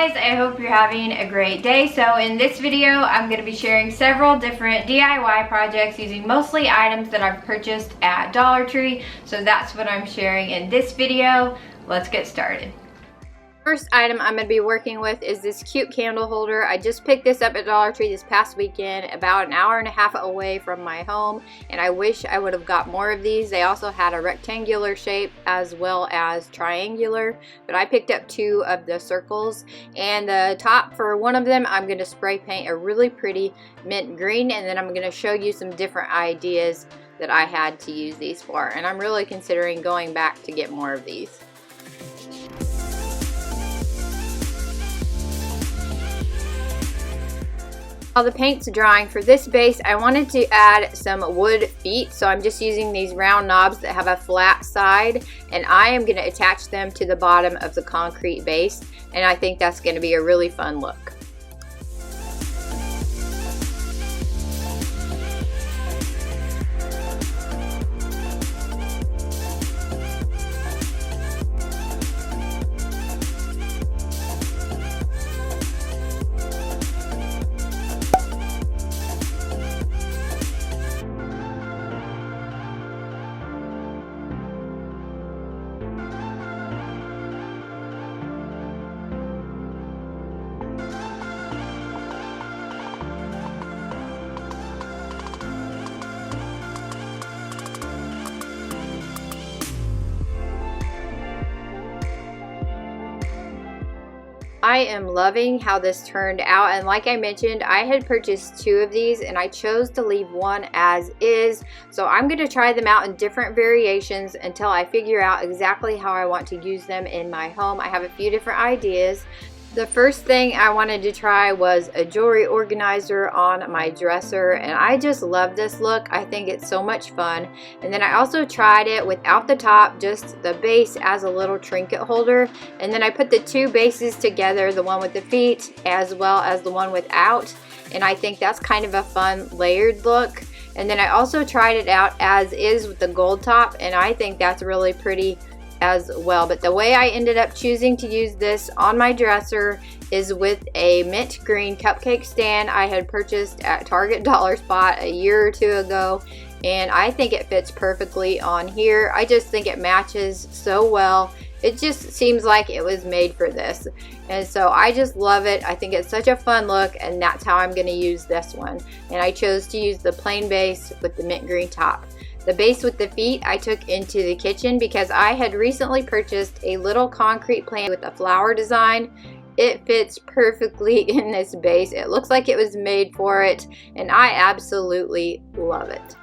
guys, I hope you're having a great day. So in this video, I'm going to be sharing several different DIY projects using mostly items that I've purchased at Dollar Tree. So that's what I'm sharing in this video. Let's get started. First item I'm going to be working with is this cute candle holder. I just picked this up at Dollar Tree this past weekend, about an hour and a half away from my home, and I wish I would have got more of these. They also had a rectangular shape as well as triangular, but I picked up 2 of the circles, and the top for one of them I'm going to spray paint a really pretty mint green, and then I'm going to show you some different ideas that I had to use these for, and I'm really considering going back to get more of these. While the paint's drying, for this base I wanted to add some wood feet, so I'm just using these round knobs that have a flat side, and I am going to attach them to the bottom of the concrete base, and I think that's going to be a really fun look. I am loving how this turned out, and like I mentioned, I had purchased 2 of these and I chose to leave one as is, so I'm going to try them out in different variations until I figure out exactly how I want to use them in my home. I have a few different ideas. The first thing I wanted to try was a jewelry organizer on my dresser, and I just love this look. I think it's so much fun. And then I also tried it without the top, just the base as a little trinket holder, and then I put the 2 bases together, the one with the feet as well as the one without, and I think that's kind of a fun layered look. And then I also tried it out as is with the gold top, and I think that's really pretty as well. But the way I ended up choosing to use this on my dresser is with a mint green cupcake stand I had purchased at Target Dollar Spot a year or 2 ago, and I think it fits perfectly on here. I just think it matches so well. It just seems like it was made for this, and so I just love it. I think it's such a fun look, and that's how I'm going to use this one. And I chose to use the plain base with the mint green top. The base with the feet I took into the kitchen because I had recently purchased a little concrete plant with a flower design. It fits perfectly in this base. It looks like it was made for it, and I absolutely love it.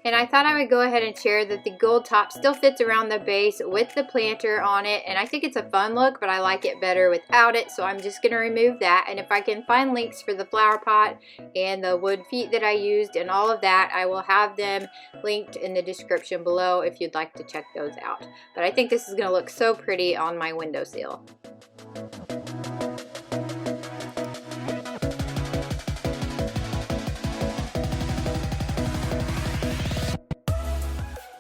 And I thought I would go ahead and share that the gold top still fits around the base with the planter on it, and I think it's a fun look, but I like it better without it, so I'm just going to remove that. And if I can find links for the flower pot and the wood feet that I used and all of that, I will have them linked in the description below if you'd like to check those out. But I think this is going to look so pretty on my windowsill.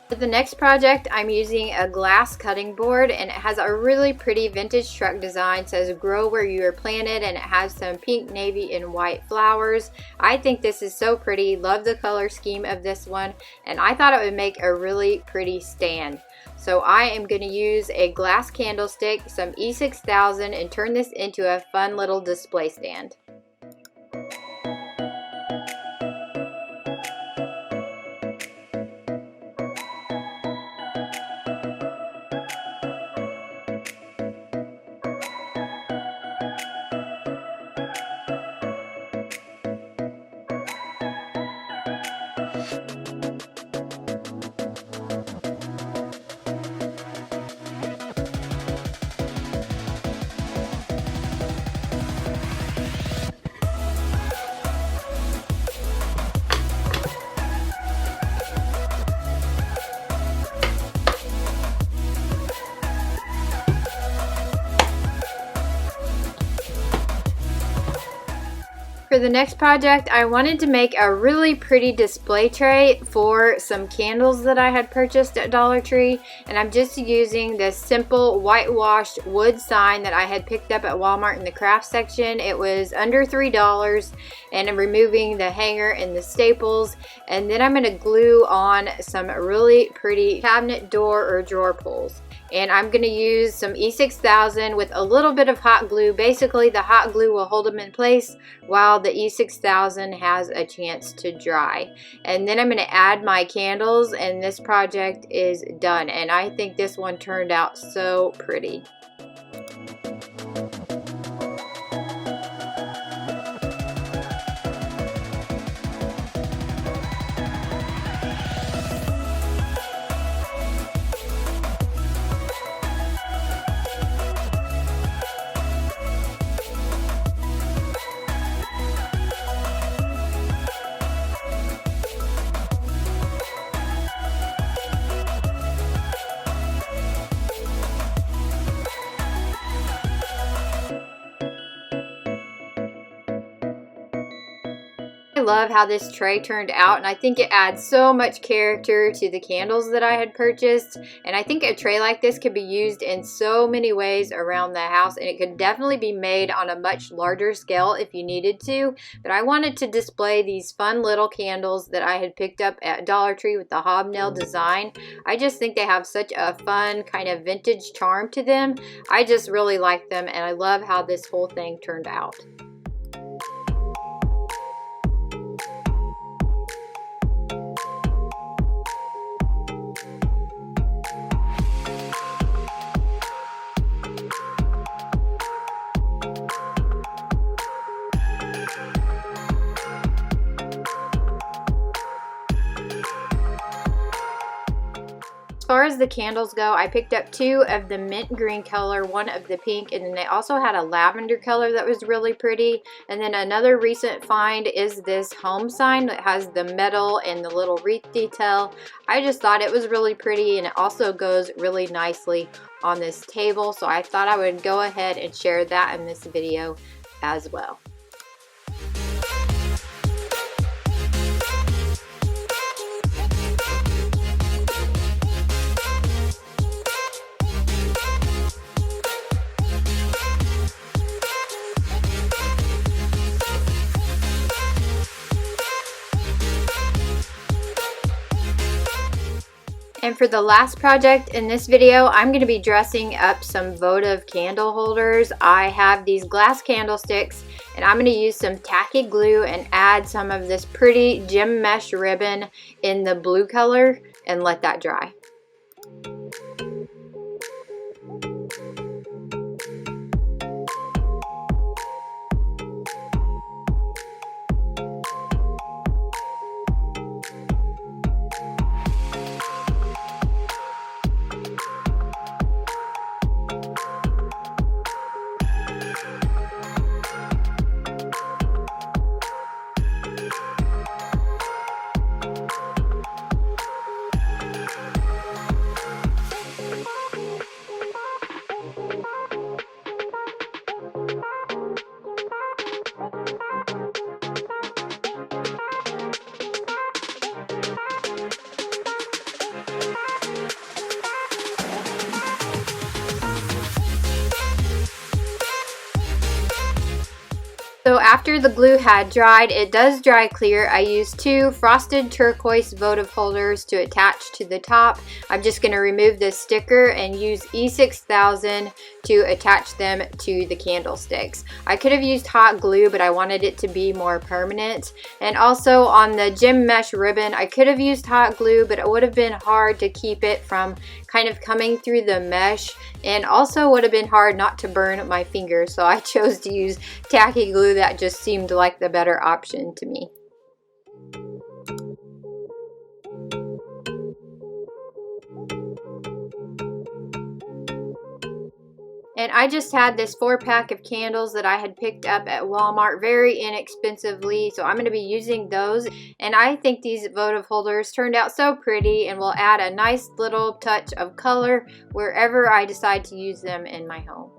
For the next project, I'm using a glass cutting board, and it has a really pretty vintage truck design. It says grow where you are planted, and it has some pink, navy, and white flowers. I think this is so pretty. Love the color scheme of this one, and I thought it would make a really pretty stand. So I am going to use a glass candlestick, some E6000, and turn this into a fun little display stand. For the next project, I wanted to make a really pretty display tray for some candles that I had purchased at Dollar Tree, and I'm just using this simple whitewashed wood sign that I had picked up at Walmart in the craft section. It was under $3, and I'm removing the hanger and the staples, and then I'm going to glue on some really pretty cabinet door or drawer pulls. And I'm going to use some E6000 with a little bit of hot glue. Basically, the hot glue will hold them in place while the E6000 has a chance to dry. And then I'm going to add my candles, and this project is done. And I think this one turned out so pretty. I love how this tray turned out, and I think it adds so much character to the candles that I had purchased. And I think a tray like this could be used in so many ways around the house, and it could definitely be made on a much larger scale if you needed to. But I wanted to display these fun little candles that I had picked up at Dollar Tree with the hobnail design. I just think they have such a fun kind of vintage charm to them. I just really like them, and I love how this whole thing turned out. As far as the candles go, I picked up 2 of the mint green color, 1 of the pink, and then they also had a lavender color that was really pretty. And then another recent find is this home sign that has the metal and the little wreath detail. I just thought it was really pretty, and it also goes really nicely on this table, so I thought I would go ahead and share that in this video as well. And for the last project in this video, I'm going to be dressing up some votive candle holders. I have these glass candlesticks, and I'm going to use some tacky glue and add some of this pretty gem mesh ribbon in the blue color and let that dry. So after the glue had dried, it does dry clear. I used 2 frosted turquoise votive holders to attach to the top. I'm just going to remove this sticker and use E6000 to attach them to the candlesticks. I could have used hot glue, but I wanted it to be more permanent. And also on the gem mesh ribbon, I could have used hot glue, but it would have been hard to keep it from kind of coming through the mesh, and also would have been hard not to burn my fingers. So I chose to use tacky glue. That just seemed like the better option to me. And I just had this 4-pack of candles that I had picked up at Walmart very inexpensively. So I'm going to be using those. And I think these votive holders turned out so pretty and will add a nice little touch of color wherever I decide to use them in my home.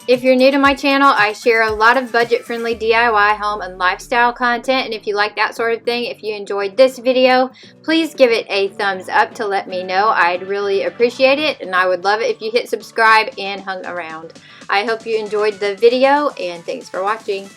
If you're new to my channel, I share a lot of budget-friendly DIY home and lifestyle content, and if you like that sort of thing, if you enjoyed this video, please give it a thumbs up to let me know. I'd really appreciate it, and I would love it if you hit subscribe and hung around. I hope you enjoyed the video, and thanks for watching.